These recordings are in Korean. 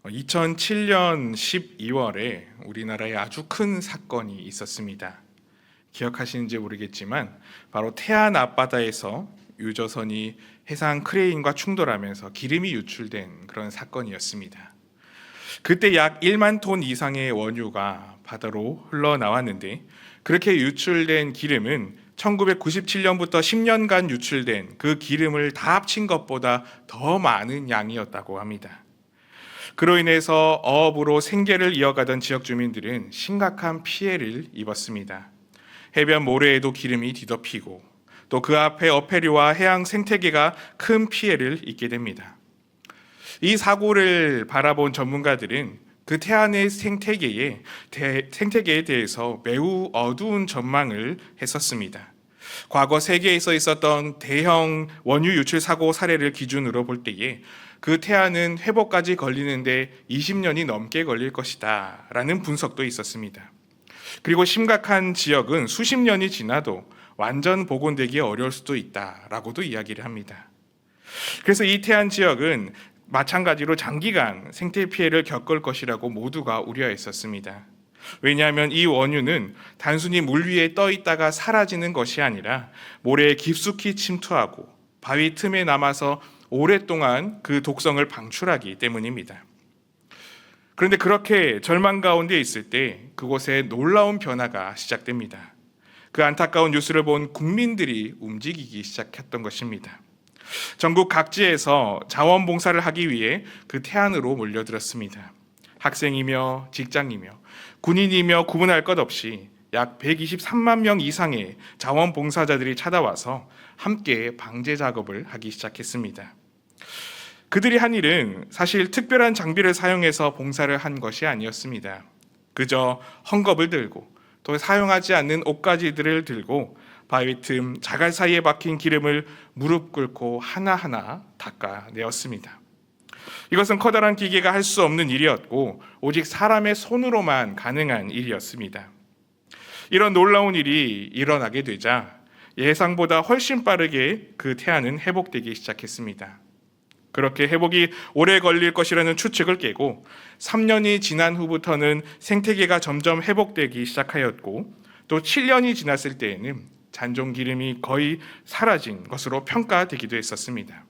2007년 12월에 우리나라에 아주 큰 사건이 있었습니다. 기억하시는지 모르겠지만 바로 태안 앞바다에서 유조선이 해상 크레인과 충돌하면서 기름이 유출된 그런 사건이었습니다. 그때 약 1만 톤 이상의 원유가 바다로 흘러나왔는데, 그렇게 유출된 기름은 1997년부터 10년간 유출된 그 기름을 다 합친 것보다 더 많은 양이었다고 합니다. 그로 인해서 어업으로 생계를 이어가던 지역 주민들은 심각한 피해를 입었습니다. 해변 모래에도 기름이 뒤덮이고, 또 그 앞에 어패류와 해양 생태계가 큰 피해를 입게 됩니다. 이 사고를 바라본 전문가들은 그 태안의 생태계에 대해서 매우 어두운 전망을 했었습니다. 과거 세계에서 있었던 대형 원유 유출 사고 사례를 기준으로 볼 때에 그 태안은 회복까지 걸리는데 20년이 넘게 걸릴 것이다 라는 분석도 있었습니다. 그리고 심각한 지역은 수십 년이 지나도 완전 복원되기 어려울 수도 있다라고도 이야기를 합니다. 그래서 이 태안 지역은 마찬가지로 장기간 생태 피해를 겪을 것이라고 모두가 우려했었습니다. 왜냐하면 이 원유는 단순히 물 위에 떠 있다가 사라지는 것이 아니라 모래에 깊숙이 침투하고 바위 틈에 남아서 오랫동안 그 독성을 방출하기 때문입니다. 그런데 그렇게 절망 가운데 있을 때 그곳에 놀라운 변화가 시작됩니다. 그 안타까운 뉴스를 본 국민들이 움직이기 시작했던 것입니다. 전국 각지에서 자원봉사를 하기 위해 그 태안으로 몰려들었습니다. 학생이며 직장이며 군인이며 구분할 것 없이 약 123만 명 이상의 자원봉사자들이 찾아와서 함께 방제 작업을 하기 시작했습니다. 그들이 한 일은 사실 특별한 장비를 사용해서 봉사를 한 것이 아니었습니다. 그저 헝겊을 들고 또 사용하지 않는 옷가지들을 들고 바위 틈 자갈 사이에 박힌 기름을 무릎 꿇고 하나하나 닦아내었습니다. 이것은 커다란 기계가 할 수 없는 일이었고 오직 사람의 손으로만 가능한 일이었습니다. 이런 놀라운 일이 일어나게 되자 예상보다 훨씬 빠르게 그 태안은 회복되기 시작했습니다. 그렇게 회복이 오래 걸릴 것이라는 추측을 깨고 3년이 지난 후부터는 생태계가 점점 회복되기 시작하였고, 또 7년이 지났을 때에는 잔존 기름이 거의 사라진 것으로 평가되기도 했었습니다.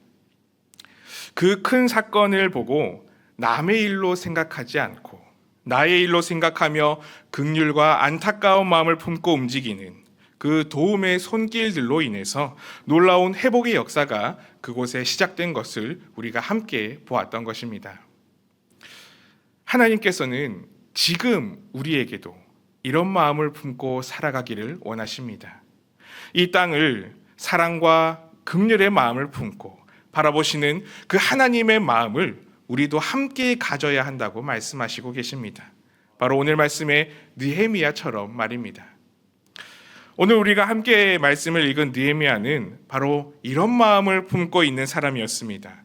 그 큰 사건을 보고 남의 일로 생각하지 않고 나의 일로 생각하며 긍휼과 안타까운 마음을 품고 움직이는 그 도움의 손길들로 인해서 놀라운 회복의 역사가 그곳에 시작된 것을 우리가 함께 보았던 것입니다. 하나님께서는 지금 우리에게도 이런 마음을 품고 살아가기를 원하십니다. 이 땅을 사랑과 긍휼의 마음을 품고 바라보시는 그 하나님의 마음을 우리도 함께 가져야 한다고 말씀하시고 계십니다. 바로 오늘 말씀의 느헤미야처럼 말입니다. 오늘 우리가 함께 말씀을 읽은 느헤미야는 바로 이런 마음을 품고 있는 사람이었습니다.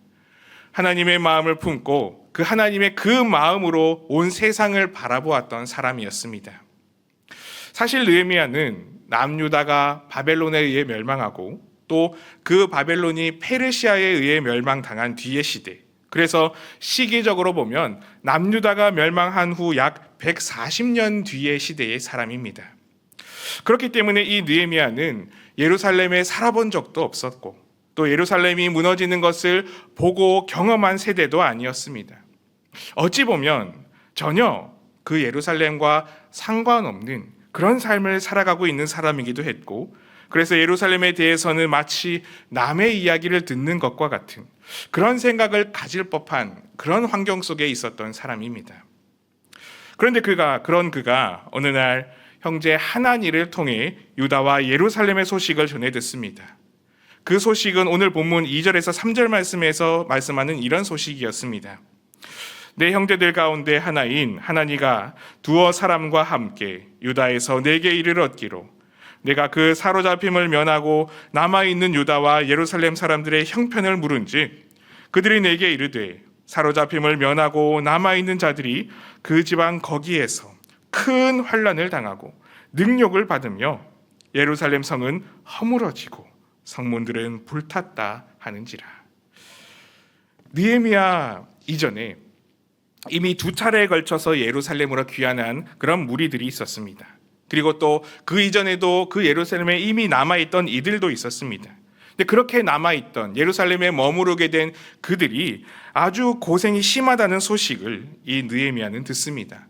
하나님의 마음을 품고 그 하나님의 그 마음으로 온 세상을 바라보았던 사람이었습니다. 사실 느헤미야는 남유다가 바벨론에 의해 멸망하고 또 그 바벨론이 페르시아에 의해 멸망당한 뒤의 시대, 그래서 시기적으로 보면 남유다가 멸망한 후 약 140년 뒤의 시대의 사람입니다. 그렇기 때문에 이 느헤미야는 예루살렘에 살아본 적도 없었고 또 예루살렘이 무너지는 것을 보고 경험한 세대도 아니었습니다. 어찌 보면 전혀 그 예루살렘과 상관없는 그런 삶을 살아가고 있는 사람이기도 했고, 그래서 예루살렘에 대해서는 마치 남의 이야기를 듣는 것과 같은 그런 생각을 가질 법한 그런 환경 속에 있었던 사람입니다. 그런데 그가 어느 날 형제 하나니를 통해 유다와 예루살렘의 소식을 전해 듣습니다. 그 소식은 오늘 본문 2절에서 3절 말씀에서 말씀하는 이런 소식이었습니다. 내 형제들 가운데 하나인 하나니가 두어 사람과 함께 유다에서 내게 이를 얻기로 내가 그 사로잡힘을 면하고 남아있는 유다와 예루살렘 사람들의 형편을 물은즉 그들이 내게 이르되 사로잡힘을 면하고 남아있는 자들이 그 지방 거기에서 큰 환난을 당하고 능욕을 받으며 예루살렘 성은 허물어지고 성문들은 불탔다 하는지라. 느헤미야 이전에 이미 두 차례에 걸쳐서 예루살렘으로 귀환한 그런 무리들이 있었습니다. 그리고 또 그 이전에도 그 예루살렘에 이미 남아있던 이들도 있었습니다. 근데 그렇게 남아있던 예루살렘에 머무르게 된 그들이 아주 고생이 심하다는 소식을 이 느헤미야는 듣습니다.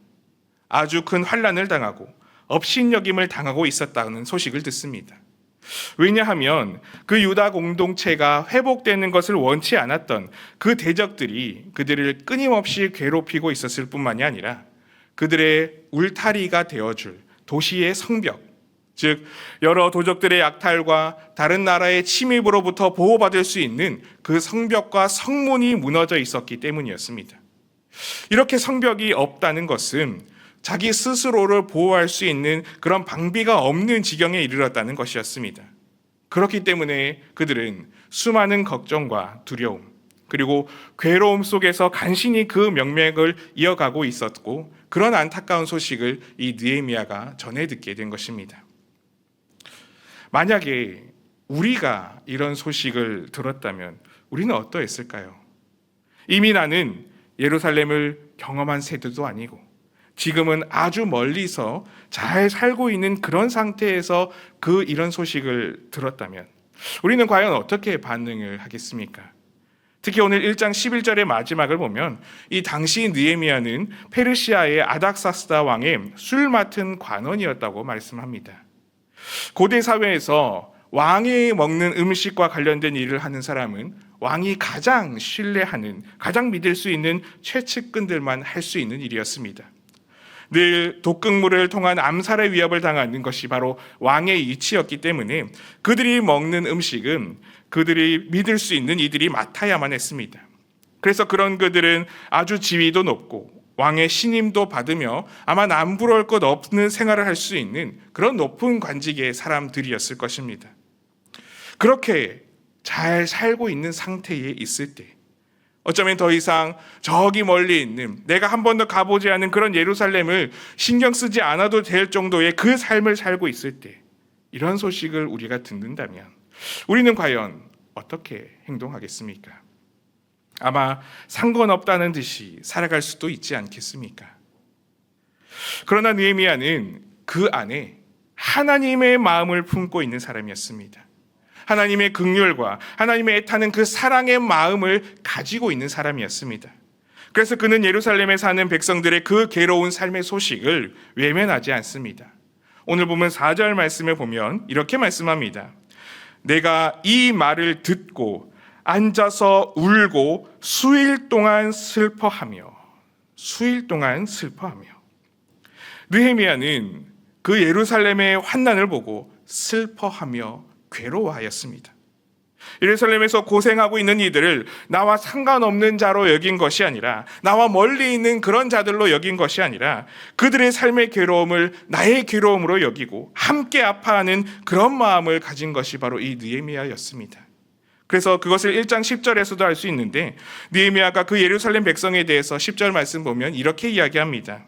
아주 큰 환난을 당하고 업신여김을 당하고 있었다는 소식을 듣습니다. 왜냐하면 그 유다 공동체가 회복되는 것을 원치 않았던 그 대적들이 그들을 끊임없이 괴롭히고 있었을 뿐만이 아니라 그들의 울타리가 되어줄 도시의 성벽, 즉 여러 도적들의 약탈과 다른 나라의 침입으로부터 보호받을 수 있는 그 성벽과 성문이 무너져 있었기 때문이었습니다. 이렇게 성벽이 없다는 것은 자기 스스로를 보호할 수 있는 그런 방비가 없는 지경에 이르렀다는 것이었습니다. 그렇기 때문에 그들은 수많은 걱정과 두려움, 그리고 괴로움 속에서 간신히 그 명맥을 이어가고 있었고, 그런 안타까운 소식을 이 느헤미야가 전해 듣게 된 것입니다. 만약에 우리가 이런 소식을 들었다면 우리는 어떠했을까요? 이미 나는 예루살렘을 경험한 세대도 아니고 지금은 아주 멀리서 잘 살고 있는 그런 상태에서 이런 소식을 들었다면 우리는 과연 어떻게 반응을 하겠습니까? 특히 오늘 1장 11절의 마지막을 보면 이 당시 느헤미야는 페르시아의 아닥사스다 왕의 술 맡은 관원이었다고 말씀합니다. 고대 사회에서 왕이 먹는 음식과 관련된 일을 하는 사람은 왕이 가장 신뢰하는, 가장 믿을 수 있는 최측근들만 할 수 있는 일이었습니다. 늘 독극물을 통한 암살의 위협을 당하는 것이 바로 왕의 이치였기 때문에 그들이 먹는 음식은 그들이 믿을 수 있는 이들이 맡아야만 했습니다. 그래서 그런 그들은 아주 지위도 높고 왕의 신임도 받으며 아마 남부러울 것 없는 생활을 할 수 있는 그런 높은 관직의 사람들이었을 것입니다. 그렇게 잘 살고 있는 상태에 있을 때 어쩌면 더 이상 저기 멀리 있는 내가 한 번도 가보지 않은 그런 예루살렘을 신경 쓰지 않아도 될 정도의 그 삶을 살고 있을 때 이런 소식을 우리가 듣는다면 우리는 과연 어떻게 행동하겠습니까? 아마 상관없다는 듯이 살아갈 수도 있지 않겠습니까? 그러나 느헤미야는 그 안에 하나님의 마음을 품고 있는 사람이었습니다. 하나님의 긍휼과 하나님의 애타는 그 사랑의 마음을 가지고 있는 사람이었습니다. 그래서 그는 예루살렘에 사는 백성들의 그 괴로운 삶의 소식을 외면하지 않습니다. 오늘 보면 4절 말씀을 보면 이렇게 말씀합니다. 내가 이 말을 듣고 앉아서 울고 수일 동안 슬퍼하며 느헤미야는 그 예루살렘의 환난을 보고 슬퍼하며 괴로워하였습니다. 예루살렘에서 고생하고 있는 이들을 나와 상관없는 자로 여긴 것이 아니라 나와 멀리 있는 그런 자들로 여긴 것이 아니라 그들의 삶의 괴로움을 나의 괴로움으로 여기고 함께 아파하는 그런 마음을 가진 것이 바로 이 느헤미야였습니다. 그래서 그것을 1장 10절에서도 알 수 있는데 느헤미야가 그 예루살렘 백성에 대해서 10절 말씀 보면 이렇게 이야기합니다.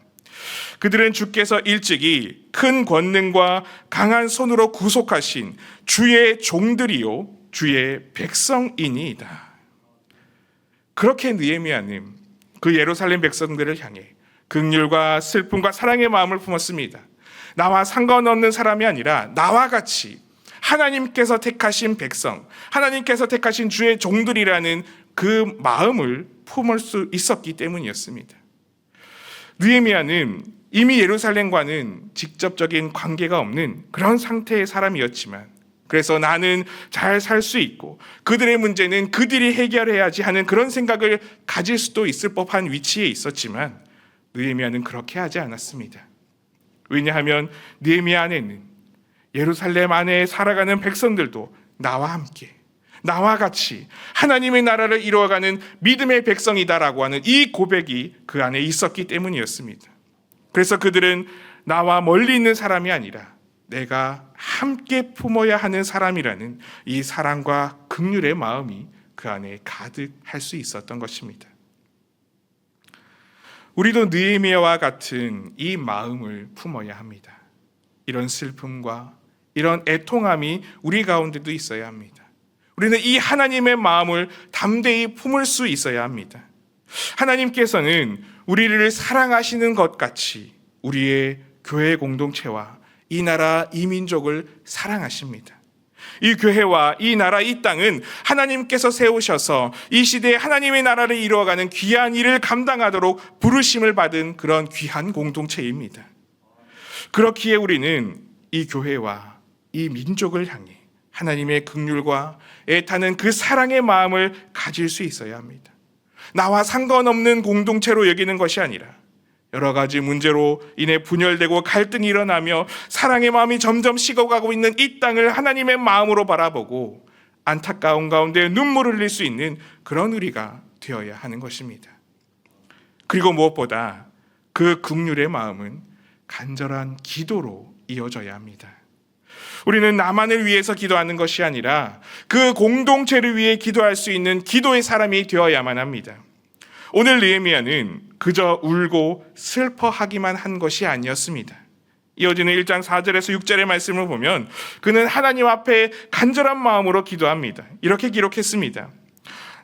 그들은 주께서 일찍이 큰 권능과 강한 손으로 구속하신 주의 종들이요 주의 백성이니이다. 그렇게 느헤미야는 그 예루살렘 백성들을 향해 긍휼과 슬픔과 사랑의 마음을 품었습니다. 나와 상관없는 사람이 아니라 나와 같이 하나님께서 택하신 백성, 하나님께서 택하신 주의 종들이라는 그 마음을 품을 수 있었기 때문이었습니다. 느헤미야는 이미 예루살렘과는 직접적인 관계가 없는 그런 상태의 사람이었지만 그래서 나는 잘 살 수 있고 그들의 문제는 그들이 해결해야지 하는 그런 생각을 가질 수도 있을 법한 위치에 있었지만 느헤미야는 그렇게 하지 않았습니다. 왜냐하면 느헤미야 안에는 예루살렘 안에 살아가는 백성들도 나와 함께 나와 같이 하나님의 나라를 이루어가는 믿음의 백성이다라고 하는 이 고백이 그 안에 있었기 때문이었습니다. 그래서 그들은 나와 멀리 있는 사람이 아니라 내가 함께 품어야 하는 사람이라는 이 사랑과 긍휼의 마음이 그 안에 가득할 수 있었던 것입니다. 우리도 느헤미야와 같은 이 마음을 품어야 합니다. 이런 슬픔과 이런 애통함이 우리 가운데도 있어야 합니다. 우리는 이 하나님의 마음을 담대히 품을 수 있어야 합니다. 하나님께서는 우리를 사랑하시는 것 같이 우리의 교회 공동체와 이 나라, 이 민족을 사랑하십니다. 이 교회와 이 나라, 이 땅은 하나님께서 세우셔서 이 시대에 하나님의 나라를 이루어가는 귀한 일을 감당하도록 부르심을 받은 그런 귀한 공동체입니다. 그렇기에 우리는 이 교회와 이 민족을 향해 하나님의 긍휼과 애타는 그 사랑의 마음을 가질 수 있어야 합니다. 나와 상관없는 공동체로 여기는 것이 아니라 여러 가지 문제로 인해 분열되고 갈등이 일어나며 사랑의 마음이 점점 식어가고 있는 이 땅을 하나님의 마음으로 바라보고 안타까운 가운데 눈물을 흘릴 수 있는 그런 우리가 되어야 하는 것입니다. 그리고 무엇보다 그 긍휼의 마음은 간절한 기도로 이어져야 합니다. 우리는 나만을 위해서 기도하는 것이 아니라 그 공동체를 위해 기도할 수 있는 기도의 사람이 되어야만 합니다. 오늘 느헤미야는 그저 울고 슬퍼하기만 한 것이 아니었습니다. 이어지는 1장 4절에서 6절의 말씀을 보면 그는 하나님 앞에 간절한 마음으로 기도합니다. 이렇게 기록했습니다.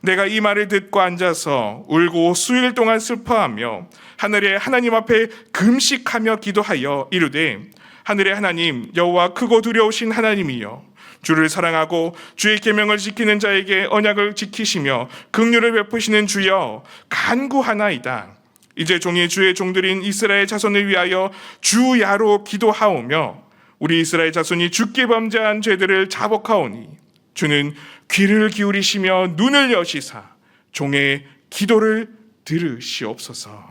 내가 이 말을 듣고 앉아서 울고 수일 동안 슬퍼하며 하늘의 하나님 앞에 금식하며 기도하여 이르되 하늘의 하나님 여호와 크고 두려우신 하나님이여 주를 사랑하고 주의 계명을 지키는 자에게 언약을 지키시며 긍휼을 베푸시는 주여 간구하나이다. 이제 종이 주의 종들인 이스라엘 자손을 위하여 주야로 기도하오며 우리 이스라엘 자손이 주께 범죄한 죄들을 자복하오니 주는 귀를 기울이시며 눈을 여시사 종의 기도를 들으시옵소서.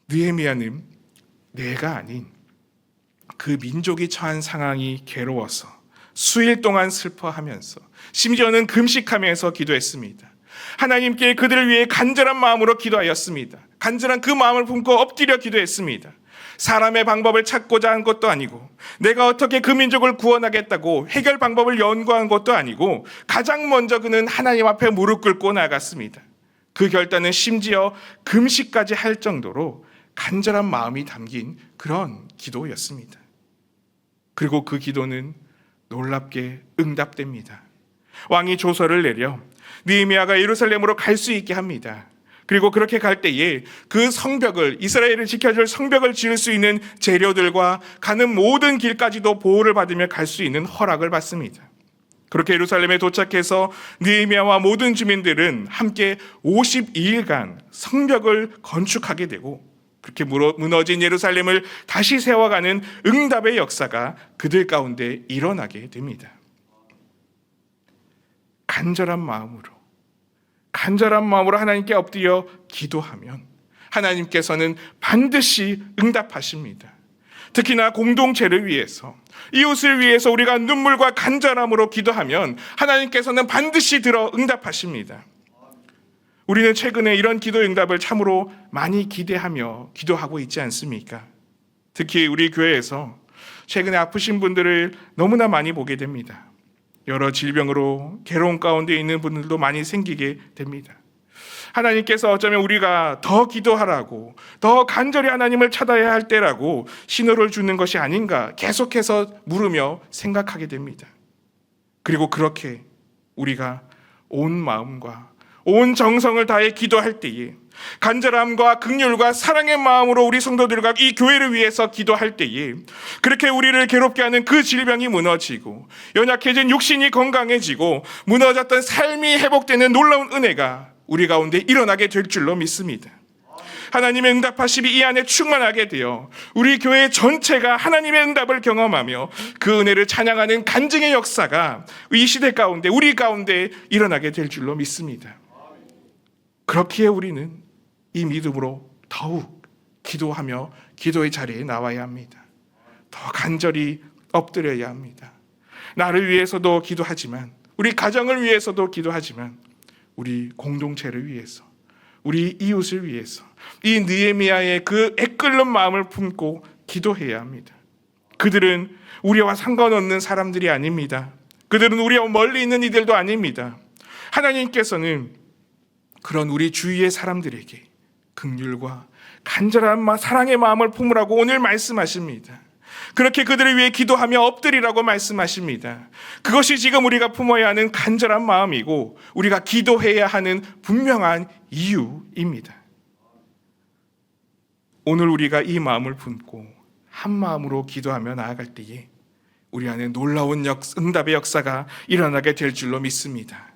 느헤미야는 내가 아닌 그 민족이 처한 상황이 괴로워서 수일 동안 슬퍼하면서 심지어는 금식하면서 기도했습니다. 하나님께 그들을 위해 간절한 마음으로 기도하였습니다. 간절한 그 마음을 품고 엎드려 기도했습니다. 사람의 방법을 찾고자 한 것도 아니고 내가 어떻게 그 민족을 구원하겠다고 해결 방법을 연구한 것도 아니고 가장 먼저 그는 하나님 앞에 무릎 꿇고 나갔습니다. 그 결단은 심지어 금식까지 할 정도로 간절한 마음이 담긴 그런 기도였습니다. 그리고 그 기도는 놀랍게 응답됩니다. 왕이 조서를 내려 느헤미야가 예루살렘으로 갈 수 있게 합니다. 그리고 그렇게 갈 때에 그 성벽을, 이스라엘을 지켜줄 성벽을 지을 수 있는 재료들과 가는 모든 길까지도 보호를 받으며 갈 수 있는 허락을 받습니다. 그렇게 예루살렘에 도착해서 느헤미야와 모든 주민들은 함께 52일간 성벽을 건축하게 되고 그렇게 무너진 예루살렘을 다시 세워가는 응답의 역사가 그들 가운데 일어나게 됩니다. 간절한 마음으로 하나님께 엎드려 기도하면 하나님께서는 반드시 응답하십니다. 특히나 공동체를 위해서, 이웃을 위해서 우리가 눈물과 간절함으로 기도하면 하나님께서는 반드시 들어 응답하십니다. 우리는 최근에 이런 기도 응답을 참으로 많이 기대하며 기도하고 있지 않습니까? 특히 우리 교회에서 최근에 아프신 분들을 너무나 많이 보게 됩니다. 여러 질병으로 괴로운 가운데 있는 분들도 많이 생기게 됩니다. 하나님께서 어쩌면 우리가 더 기도하라고, 더 간절히 하나님을 찾아야 할 때라고 신호를 주는 것이 아닌가 계속해서 물으며 생각하게 됩니다. 그리고 그렇게 우리가 온 마음과 온 정성을 다해 기도할 때에, 간절함과 긍휼과 사랑의 마음으로 우리 성도들과 이 교회를 위해서 기도할 때에 그렇게 우리를 괴롭게 하는 그 질병이 무너지고 연약해진 육신이 건강해지고 무너졌던 삶이 회복되는 놀라운 은혜가 우리 가운데 일어나게 될 줄로 믿습니다. 하나님의 응답하심이 이 안에 충만하게 되어 우리 교회 전체가 하나님의 응답을 경험하며 그 은혜를 찬양하는 간증의 역사가 이 시대 가운데, 우리 가운데 일어나게 될 줄로 믿습니다. 그렇기에 우리는 이 믿음으로 더욱 기도하며 기도의 자리에 나와야 합니다. 더 간절히 엎드려야 합니다. 나를 위해서도 기도하지만, 우리 가정을 위해서도 기도하지만, 우리 공동체를 위해서, 우리 이웃을 위해서 이 느헤미야의 그 애끓는 마음을 품고 기도해야 합니다. 그들은 우리와 상관없는 사람들이 아닙니다. 그들은 우리와 멀리 있는 이들도 아닙니다. 하나님께서는 그런 우리 주위의 사람들에게 긍휼과 간절한 사랑의 마음을 품으라고 오늘 말씀하십니다. 그렇게 그들을 위해 기도하며 엎드리라고 말씀하십니다. 그것이 지금 우리가 품어야 하는 간절한 마음이고 우리가 기도해야 하는 분명한 이유입니다. 오늘 우리가 이 마음을 품고 한 마음으로 기도하며 나아갈 때에 우리 안에 놀라운 응답의 역사가 일어나게 될 줄로 믿습니다.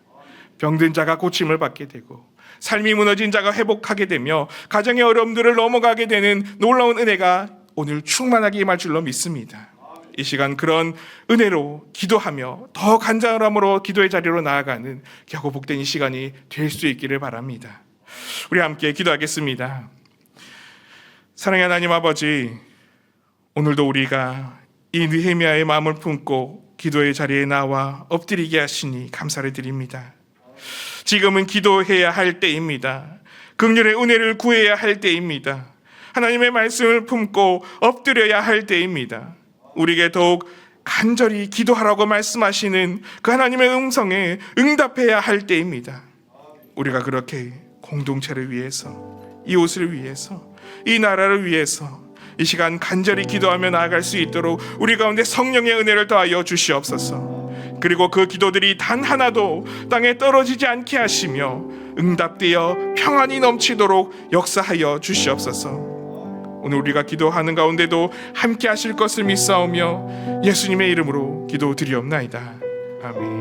병든 자가 고침을 받게 되고 삶이 무너진 자가 회복하게 되며 가정의 어려움들을 넘어가게 되는 놀라운 은혜가 오늘 충만하게 임할 줄로 믿습니다. 이 시간 그런 은혜로 기도하며 더 간절함으로 기도의 자리로 나아가는 겨우 복된 이 시간이 될 수 있기를 바랍니다. 우리 함께 기도하겠습니다. 사랑의 하나님 아버지, 오늘도 우리가 이 느헤미야의 마음을 품고 기도의 자리에 나와 엎드리게 하시니 감사를 드립니다. 지금은 기도해야 할 때입니다. 긍휼의 은혜를 구해야 할 때입니다. 하나님의 말씀을 품고 엎드려야 할 때입니다. 우리에게 더욱 간절히 기도하라고 말씀하시는 그 하나님의 음성에 응답해야 할 때입니다. 우리가 그렇게 공동체를 위해서, 이웃을 위해서, 이 나라를 위해서 이 시간 간절히 기도하며 나아갈 수 있도록 우리 가운데 성령의 은혜를 더하여 주시옵소서. 그리고 그 기도들이 단 하나도 땅에 떨어지지 않게 하시며 응답되어 평안이 넘치도록 역사하여 주시옵소서. 오늘 우리가 기도하는 가운데도 함께 하실 것을 믿사오며 예수님의 이름으로 기도드리옵나이다. 아멘.